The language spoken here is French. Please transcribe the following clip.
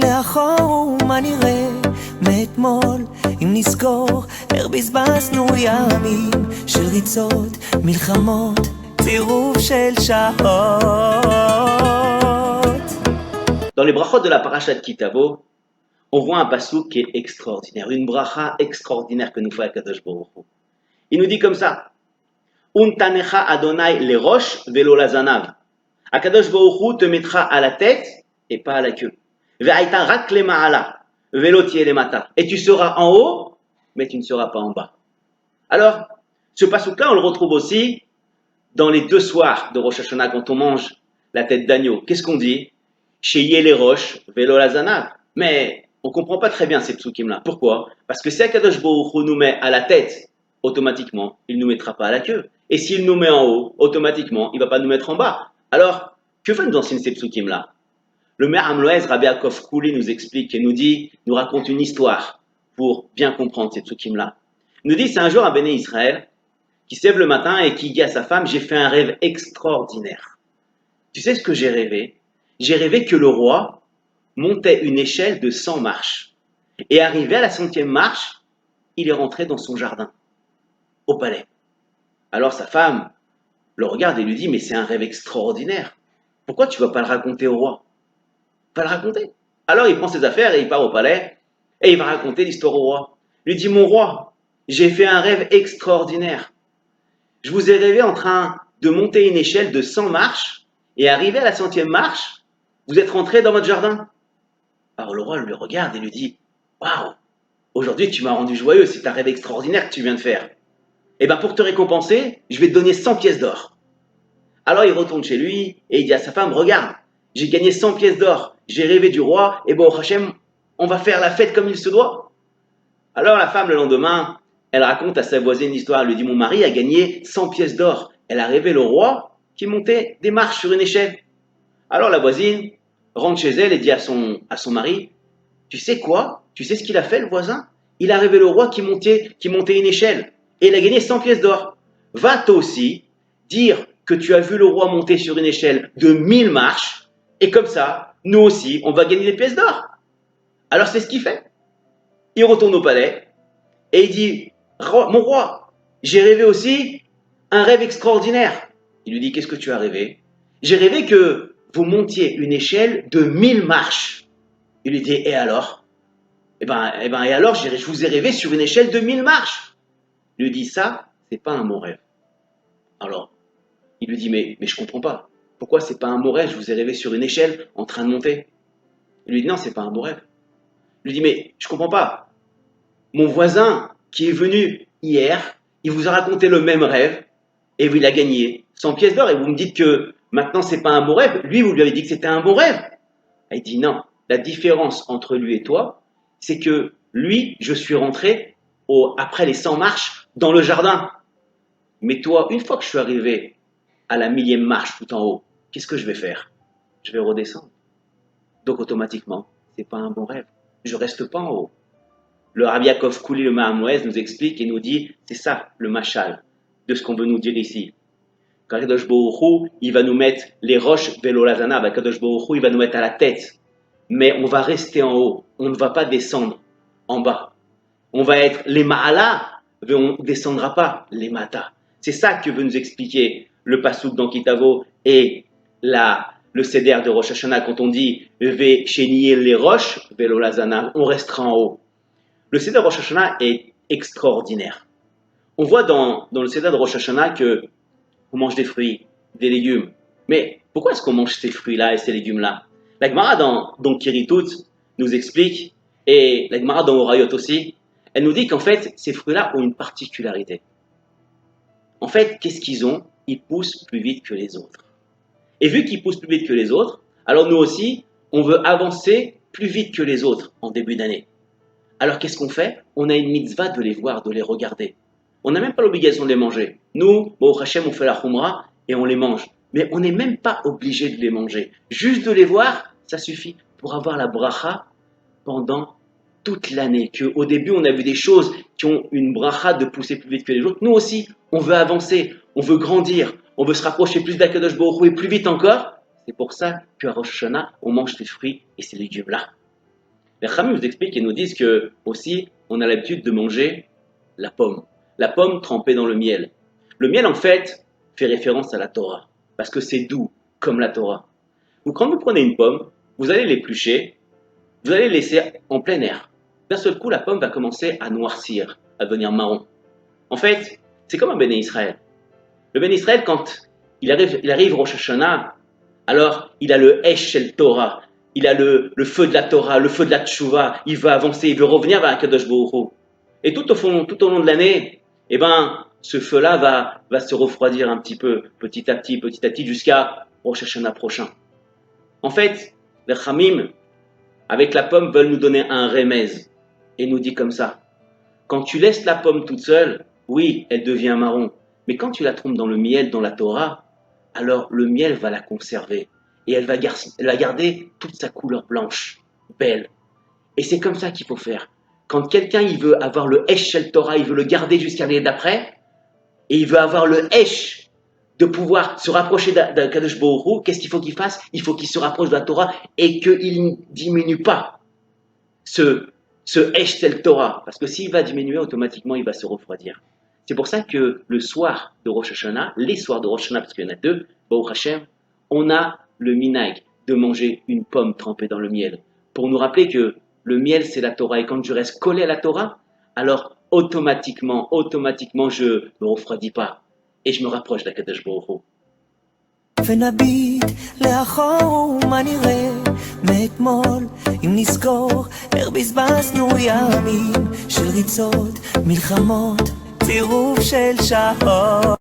לאחור ומה נראה מאתמול אם נזכור איך בזבזנו ימים של ריצות, מלחמות, צירוף של שעות. Dans les brachot de la parashat Kitavo, on voit un passouk qui est extraordinaire, une bracha extraordinaire que nous fait Akadosh Baruch Hu. Il nous dit comme ça: Untanecha Adonai les roches velo lazanav. Akadosh Baruch Hu te mettra à la tête et pas à la queue. Ve'aita rak le ma'ala velo tie le mata. Et tu seras en haut, mais tu ne seras pas en bas. Alors, ce passouk-là, on le retrouve aussi dans les 2 soirs de Rosh Hashanah quand on mange la tête d'agneau. Qu'est-ce qu'on dit? Sheyeh les roches velo lazanav. Mais on ne comprend pas très bien ces psukim-là. Pourquoi? Parce que si Akadosh Baruch Hu nous met à la tête, automatiquement, il ne nous mettra pas à la queue. Et s'il nous met en haut, automatiquement, il ne va pas nous mettre en bas. Alors, que veut nous enseigner ces psukim-là? Le Me'ar Loez, Rabbi Yaakov Kouli, nous explique et nous dit, nous raconte une histoire pour bien comprendre ces psukim-là. Il nous dit, c'est un jour un béné Israël qui se lève le matin et qui dit à sa femme: j'ai fait un rêve extraordinaire. Tu sais ce que j'ai rêvé? J'ai rêvé que le roi montait une échelle de 100 marches. Et arrivé à la 100e marche, il est rentré dans son jardin, au palais. Alors sa femme le regarde et lui dit: mais c'est un rêve extraordinaire. Pourquoi tu ne vas pas le raconter au roi? Pas le raconter. Alors il prend ses affaires et il part au palais et il va raconter l'histoire au roi. Il lui dit: mon roi, j'ai fait un rêve extraordinaire. Je vous ai rêvé en train de monter une échelle de 100 marches et arrivé à la 100e marche, vous êtes rentré dans votre jardin. Alors le roi le regarde et lui dit: waouh, aujourd'hui tu m'as rendu joyeux, c'est un rêve extraordinaire que tu viens de faire. Et bien pour te récompenser, je vais te donner 100 pièces d'or. Alors il retourne chez lui et il dit à sa femme: regarde, j'ai gagné 100 pièces d'or, j'ai rêvé du roi, et bon, Hachem, on va faire la fête comme il se doit. Alors la femme, le lendemain, elle raconte à sa voisine l'histoire. Elle lui dit: mon mari a gagné 100 pièces d'or. Elle a rêvé le roi qui montait des marches sur une échelle. Alors la voisine rentre chez elle et dit à son mari: tu sais quoi? Tu sais ce qu'il a fait, le voisin? Il a rêvé le roi qui montait une échelle et il a gagné 100 pièces d'or. Va toi aussi dire que tu as vu le roi monter sur une échelle de 1000 marches et comme ça, nous aussi, on va gagner des pièces d'or. Alors c'est ce qu'il fait. Il retourne au palais et il dit: mon roi, j'ai rêvé aussi un rêve extraordinaire. Il lui dit: qu'est-ce que tu as rêvé? J'ai rêvé que vous montiez une échelle de 1000 marches. Il lui dit: et alors? Et alors, je vous ai rêvé sur une échelle de 1000 marches. Il lui dit: ça, c'est pas un bon rêve. Alors, il lui dit: mais je comprends pas. Pourquoi c'est pas un bon rêve? Je vous ai rêvé sur une échelle en train de monter. Il lui dit: non, c'est pas un bon rêve. Il lui dit: mais je comprends pas. Mon voisin qui est venu hier, il vous a raconté le même rêve et il a gagné 100 pièces d'or et vous me dites que maintenant c'est pas un bon rêve. Lui, vous lui avez dit que c'était un bon rêve. Il dit: non, la différence entre lui et toi, c'est que lui, je suis rentré après les 100 marches dans le jardin. Mais toi, une fois que je suis arrivé à la 1000e marche tout en haut, qu'est-ce que je vais faire? Je vais redescendre. Donc automatiquement, c'est pas un bon rêve. Je reste pas en haut. Le Rabbi Yaakov Kouli, le Me'ar Loez, nous explique et nous dit: c'est ça le mashal de ce qu'on veut nous dire ici. Quand Kadosh Baruch Hu, il va nous mettre les roches velo lazanav, Kadosh Baruch Hu, il va nous mettre à la tête. Mais on va rester en haut, on ne va pas descendre en bas. On va être les ma'ala, mais on ne descendra pas les mata. C'est ça que veut nous expliquer le pasouk dans Kitavo et le seder de Rosh Hashanah quand on dit ve chénier les roches velo lazanav, on restera en haut. Le seder de Rosh Hashanah est extraordinaire. On voit dans le seder de Rosh Hashanah qu'on mange des fruits, des légumes. Mais pourquoi est-ce qu'on mange ces fruits-là et ces légumes-là? La Gemara dans Kiritut nous explique, et la Gemara dans Horayot aussi, elle nous dit qu'en fait, ces fruits-là ont une particularité. En fait, qu'est-ce qu'ils ont? Ils poussent plus vite que les autres. Et vu qu'ils poussent plus vite que les autres, alors nous aussi, on veut avancer plus vite que les autres en début d'année. Alors qu'est-ce qu'on fait? On a une mitzvah de les voir, de les regarder. On n'a même pas l'obligation de les manger. Nous, au Hachem, on fait la khumra et on les mange. Mais on n'est même pas obligé de les manger. Juste de les voir, ça suffit pour avoir la bracha pendant toute l'année. Qu'au début, on a vu des choses qui ont une bracha de pousser plus vite que les autres. Nous aussi, on veut avancer, on veut grandir, on veut se rapprocher plus d'Akadosh Baruch Hu et plus vite encore. C'est pour ça qu'à Rosh Hashanah, on mange ces fruits et ces légumes-là. Les Khamim nous expliquent et nous disent que aussi on a l'habitude de manger la pomme trempée dans le miel. Le miel en fait fait référence à la Torah parce que c'est doux comme la Torah. Quand vous prenez une pomme, vous allez l'éplucher, vous allez laisser en plein air. D'un seul coup, la pomme va commencer à noircir, à devenir marron. En fait, c'est comme un Béné Israël. Le Béné Israël, quand il arrive Rosh Hashanah, alors il a le Esh Shel Torah, il a le feu de la Torah, le feu de la Tchouva, il veut avancer, il veut revenir vers Akadosh Baruch Hu. Et tout au long de l'année, eh ben, ce feu-là va se refroidir un petit peu, petit à petit, jusqu'à Rosh Hashanah prochain. En fait, les Khamim, avec la pomme, veulent nous donner un remez et nous dit comme ça. Quand tu laisses la pomme toute seule, oui, elle devient marron. Mais quand tu la trompes dans le miel, dans la Torah, alors le miel va la conserver. Et elle va garder toute sa couleur blanche, belle. Et c'est comme ça qu'il faut faire. Quand quelqu'un il veut avoir le Esh Shel Torah, il veut le garder jusqu'à l'année d'après, et il veut avoir le Esh de pouvoir se rapprocher d'Akadosh Baruch Hu, qu'est-ce qu'il faut qu'il fasse? Il faut qu'il se rapproche de la Torah et qu'il ne diminue pas ce Esh Shel Torah. Parce que s'il va diminuer, automatiquement, il va se refroidir. C'est pour ça que le soir de Rosh Hashanah, les soirs de Rosh Hashanah, parce qu'il y en a deux, Baruch Hashem, on a le minhag de manger une pomme trempée dans le miel. Pour nous rappeler que le miel, c'est la Torah. Et quand je reste collé à la Torah, alors automatiquement, je ne me refroidis pas. Et je me rapproche d'Akadosh Baruch Hu. ונביט לאחור מה נראה מאתמול אם נזכור איך בזבזנו ימים של ריצות, מלחמות, צירוף של שעות